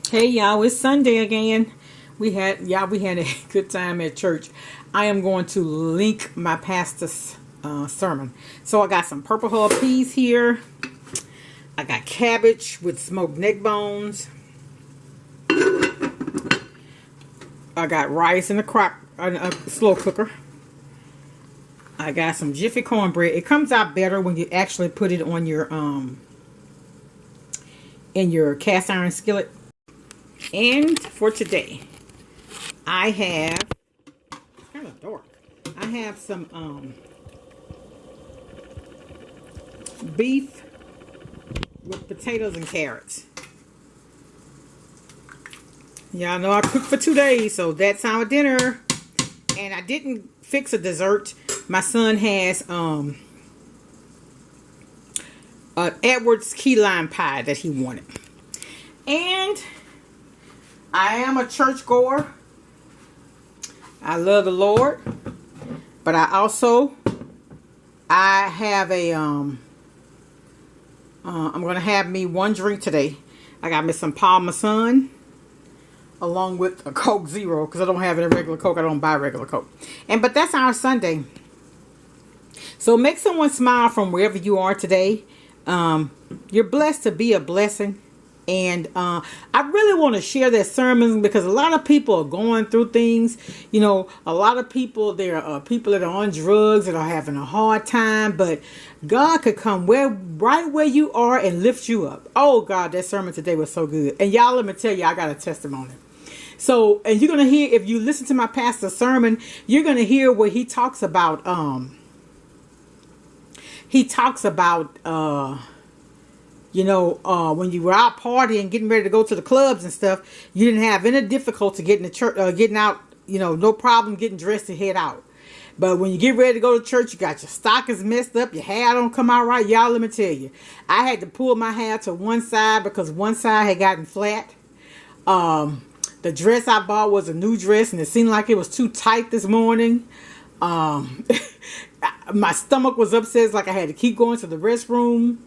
Hey y'all, it's Sunday again. We had a good time at church. I am going to link my pastor's sermon. So I got some purple hull peas here. I got cabbage with smoked neck bones. I got rice in a slow cooker. I got some Jiffy cornbread. It comes out better when you actually put it on your in your cast iron skillet. And for today, I have, it's kind of dark. I have some beef with potatoes and carrots. Y'all know I cooked for 2 days, so that's our dinner. And I didn't fix a dessert. My son has Edward's key lime pie that he wanted. And I am a church goer. I love the Lord. But I have a I'm gonna have me one drink today. I got me some Parmesan along with a Coke Zero because I don't have any regular Coke. I don't buy regular Coke. But that's our Sunday. So make someone smile from wherever you are today. You're blessed to be a blessing. And I really want to share that sermon because a lot of people are going through things. You know, a lot of people, there are people that are on drugs that are having a hard time. But God could come right where you are and lift you up. Oh, God, that sermon today was so good. And y'all, let me tell you, I got a testimony. So, and you're going to hear, if you listen to my pastor's sermon, you're going to hear where he talks about, when you were out partying, getting ready to go to the clubs and stuff, you didn't have any difficulty getting to church, getting out, no problem getting dressed to head out. But when you get ready to go to church, you got your stockings messed up, your hair don't come out right. Y'all, let me tell you, I had to pull my hair to one side because one side had gotten flat. The dress I bought was a new dress and it seemed like it was too tight this morning. My stomach was upset. It's like I had to keep going to the restroom.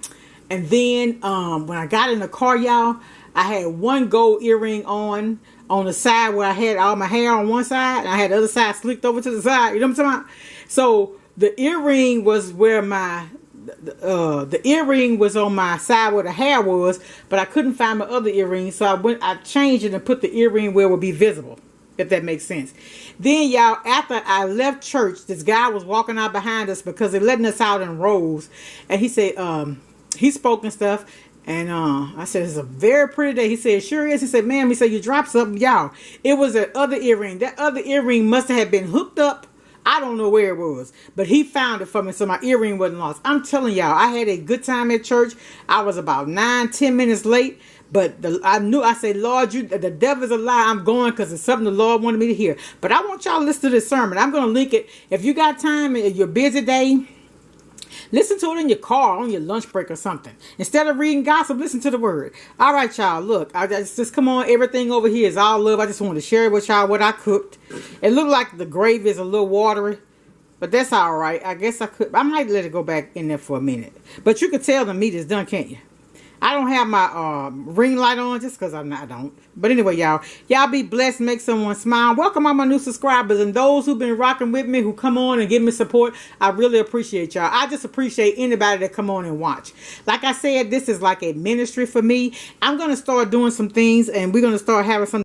And then when I got in the car, y'all, I had one gold earring on the side where I had all my hair on one side. And I had the other side slicked over to the side. You know what I'm talking about? So the earring was where the earring was on my side where the hair was. But I couldn't find my other earring. So I changed it and put the earring where it would be visible. If that makes sense. Then, y'all, after I left church, this guy was walking out behind us because they're letting us out in rows. And he said, he spoke and stuff, and I said, it's a very pretty day. He said, it sure is. He said, ma'am, he said, you dropped something. Y'all, it was that other earring. That other earring must have been hooked up. I don't know where it was, but he found it for me, so my earring wasn't lost. I'm telling y'all, I had a good time at church. I was about 9-10 minutes late, but I said, Lord, the devil's a lie. I'm going because it's something the Lord wanted me to hear. But I want y'all to listen to this sermon. I'm going to link it. If you got time and you're busy day, listen to it in your car on your lunch break or something. Instead of reading gossip, listen to the word. All right, y'all. Look, I just come on. Everything over here is all love. I just want to share with y'all what I cooked. It looked like the gravy is a little watery, but that's all right. I guess I might let it go back in there for a minute. But you can tell the meat is done, can't you? I don't have my ring light on just because I don't. But anyway, y'all be blessed. Make someone smile. Welcome all my new subscribers and those who've been rocking with me, who come on and give me support. I really appreciate y'all. I just appreciate anybody that come on and watch. Like I said, this is like a ministry for me. I'm going to start doing some things and we're going to start having some